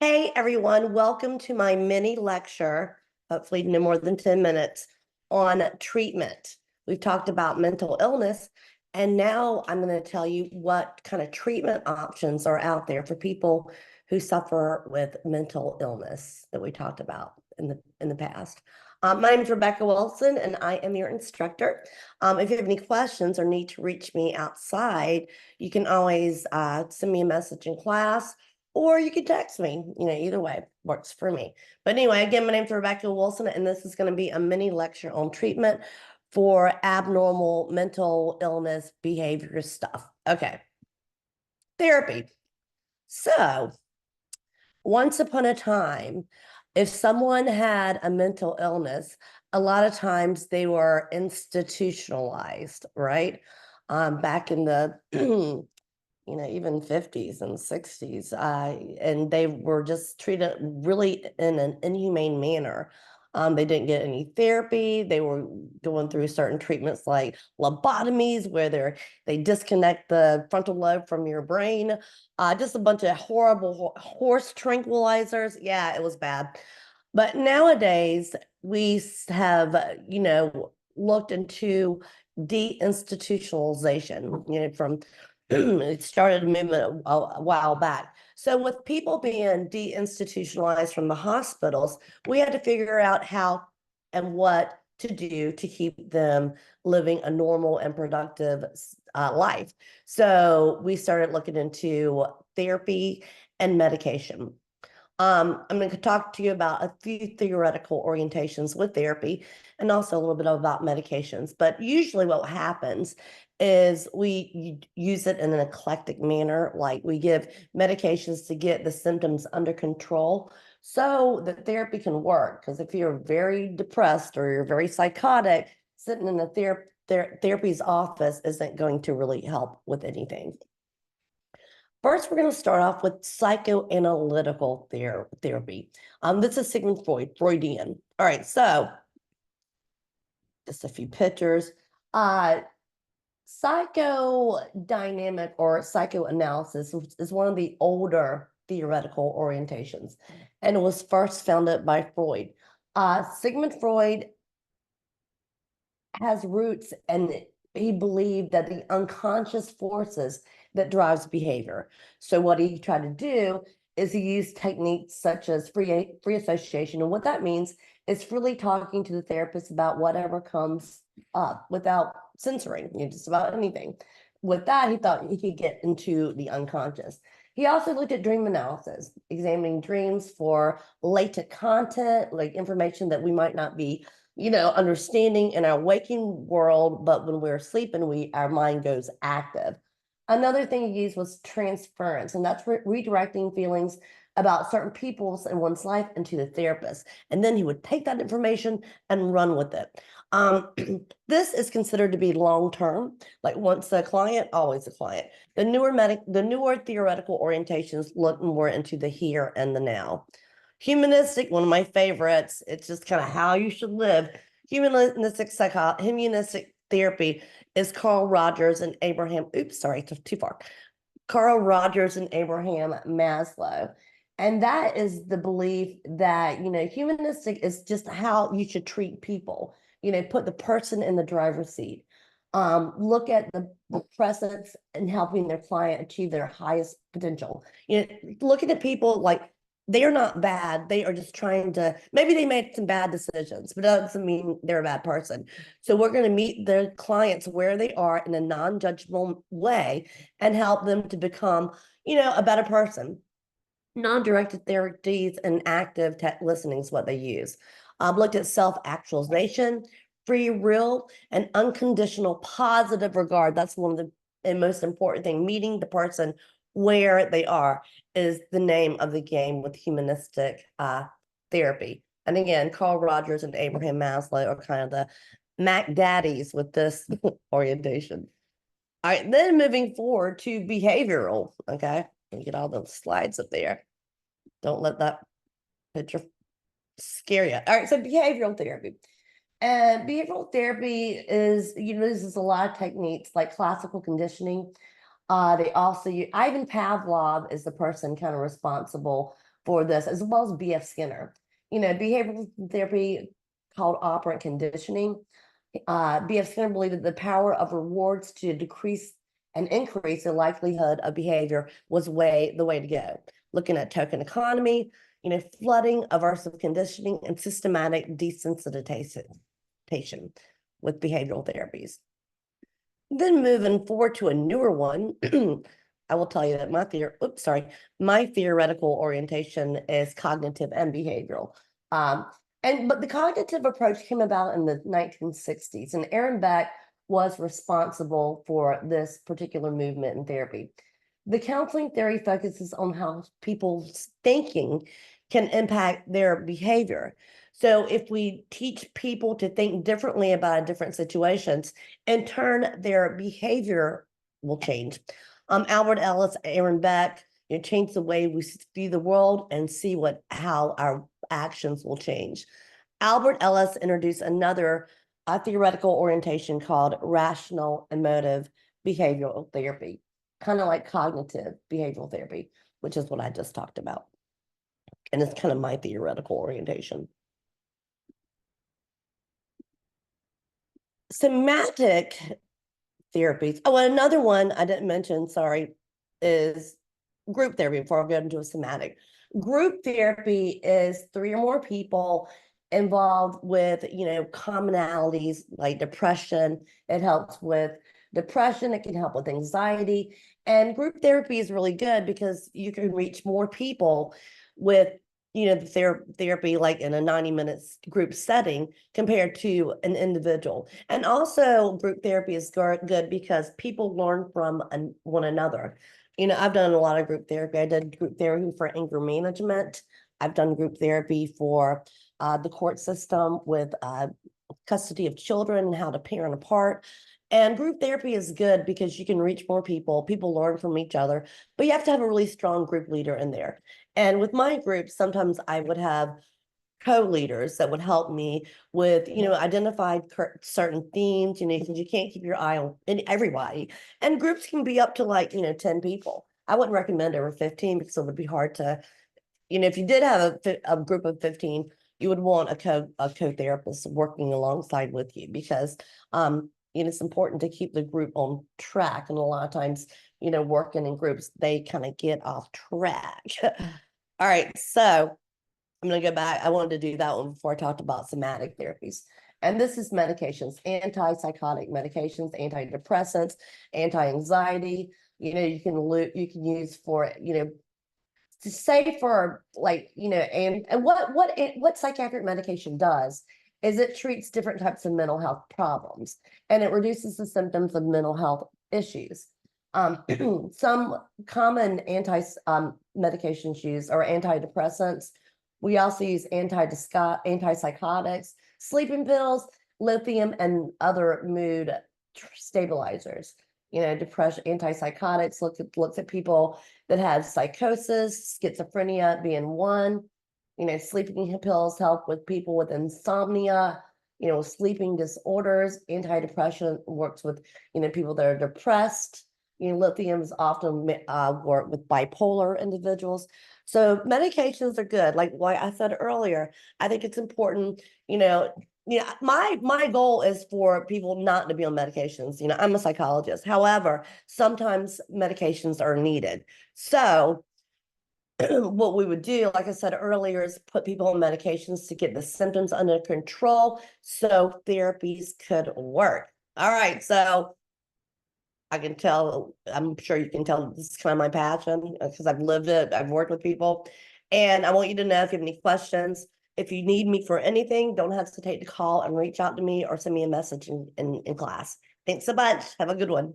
Hey everyone, welcome to my mini lecture, hopefully no more than 10 minutes, on treatment. We've talked about mental illness, and now I'm going to tell you what kind of treatment options are out there for people who suffer with mental illness that we talked about in the past. My name is Rebecca Wilson, and I am your instructor. If you have any questions or need to reach me outside, you can always send me a message in class, or you can text me. Either way works for me. But anyway, again, my name is Rebecca Wilson, and this is going to be a mini lecture on treatment for abnormal mental illness behavior stuff. Okay. Therapy. So, once upon a time, if someone had a mental illness, a lot of times they were institutionalized, right? Back in the even 50s and 60s, and they were just treated really in an inhumane manner. They didn't get any therapy. They were going through certain treatments like lobotomies, where they disconnect the frontal lobe from your brain. Just a bunch of horrible horse tranquilizers. Yeah, it was bad. But nowadays, we have, looked into deinstitutionalization, from it started a movement a while back. So with people being deinstitutionalized from the hospitals, we had to figure out how and what to do to keep them living a normal and productive life. So we started looking into therapy and medication. I'm going to talk to you about a few theoretical orientations with therapy and also a little bit about medications. But usually what happens is we use it in an eclectic manner, like we give medications to get the symptoms under control so that therapy can work. Because if you're very depressed or you're very psychotic, sitting in a therapy's office isn't going to really help with anything. First, we're going to start off with psychoanalytical therapy. This is Sigmund Freud, Freudian. All right, so just a few pictures. Psychodynamic or psychoanalysis is one of the older theoretical orientations, and it was first founded by Freud. Sigmund Freud has roots, and he believed that the unconscious forces that drives behavior. So what he tried to do is he used techniques such as free association. And what that means is really talking to the therapist about whatever comes up without censoring, just about anything. With that, he thought he could get into the unconscious. He also looked at dream analysis, examining dreams for latent content, like information that we might not be understanding in our waking world, but when we're sleeping, our mind goes active. Another thing he used was transference, and that's redirecting feelings about certain people's in one's life into the therapist. And then he would take that information and run with it. This is considered to be long-term, like once a client, always a client. The newer theoretical orientations look more into the here and the now. Humanistic, one of my favorites. It's just kind of how you should live. Humanistic therapy is Carl Rogers and Abraham. Oops, sorry, too far. Carl Rogers and Abraham Maslow. And that is the belief that, humanistic is just how you should treat people. Put the person in the driver's seat. Look at the presence and helping their client achieve their highest potential. Looking at people like they are not bad. They are just trying to, maybe they made some bad decisions, but that doesn't mean they're a bad person. So we're going to meet their clients where they are in a non-judgmental way and help them to become, a better person. Non-directed therapies and active listening is what they use. Looked at self-actualization, free will, and unconditional positive regard. That's one of the most important thing. Meeting the person where they are is the name of the game with humanistic therapy. And again, Carl Rogers and Abraham Maslow are kind of the Mac Daddies with this orientation. All right, then moving forward to behavioral. Okay, let me get all those slides up there. Don't let that picture scare you. All right, so behavioral therapy. And behavioral therapy is, uses a lot of techniques like classical conditioning. They also use, Ivan Pavlov is the person kind of responsible for this, as well as B.F. Skinner. Behavioral therapy called operant conditioning. B.F. Skinner believed that the power of rewards to decrease and increase the likelihood of behavior was the way to go. Looking at token economy, flooding, aversive conditioning, and systematic desensitization with behavioral therapies. Then moving forward to a newer one, I will tell you that my theoretical orientation is cognitive and behavioral. But the cognitive approach came about in the 1960s, and Aaron Beck was responsible for this particular movement in therapy. The counseling theory focuses on how people's thinking can impact their behavior. So if we teach people to think differently about different situations, in turn, their behavior will change. Albert Ellis, Aaron Beck, change the way we see the world and see how our actions will change. Albert Ellis introduced another theoretical orientation called rational emotive behavioral therapy, kind of like cognitive behavioral therapy, which is what I just talked about. And it's kind of my theoretical orientation. Somatic therapies. Oh, and another one I didn't mention, sorry, is group therapy before I go into a somatic. Group therapy is 3 or more people involved with, commonalities like depression. It helps with depression. It can help with anxiety. And group therapy is really good because you can reach more people with, the therapy like in a 90 minutes group setting compared to an individual. And also group therapy is good because people learn from one another. I've done a lot of group therapy. I did group therapy for anger management. I've done group therapy for the court system with custody of children and how to parent apart. And group therapy is good because you can reach more people. People learn from each other, but you have to have a really strong group leader in there. And with my group, sometimes I would have co-leaders that would help me with, identify certain themes, because you can't keep your eye on everybody. And groups can be up to 10 people. I wouldn't recommend over 15 because it would be hard to, if you did have a group of 15, you would want a co-therapist working alongside with you because, it's important to keep the group on track. And a lot of times, working in groups, they kind of get off track. All right, so I'm going to go back. I wanted to do that one before I talked about somatic therapies. And this is medications, antipsychotic medications, antidepressants, anti-anxiety. You can use for, to say for and what psychiatric medication does is it treats different types of mental health problems and it reduces the symptoms of mental health issues. Some common medications used are antidepressants. We also use antipsychotics, sleeping pills, lithium, and other mood stabilizers. Depression, antipsychotics looks at people that have psychosis, schizophrenia being one. Sleeping pills help with people with insomnia, sleeping disorders. Antidepressant works with, people that are depressed. Lithiums often work with bipolar individuals. So medications are good. Like what I said earlier, I think it's important, my goal is for people not to be on medications. I'm a psychologist. However, sometimes medications are needed. So what we would do, like I said earlier, is put people on medications to get the symptoms under control so therapies could work. All right, so I can tell, I'm sure you can tell this is kind of my passion because I've lived it, I've worked with people. And I want you to know if you have any questions, if you need me for anything, don't hesitate to call and reach out to me or send me a message in class. Thanks so much. Have a good one.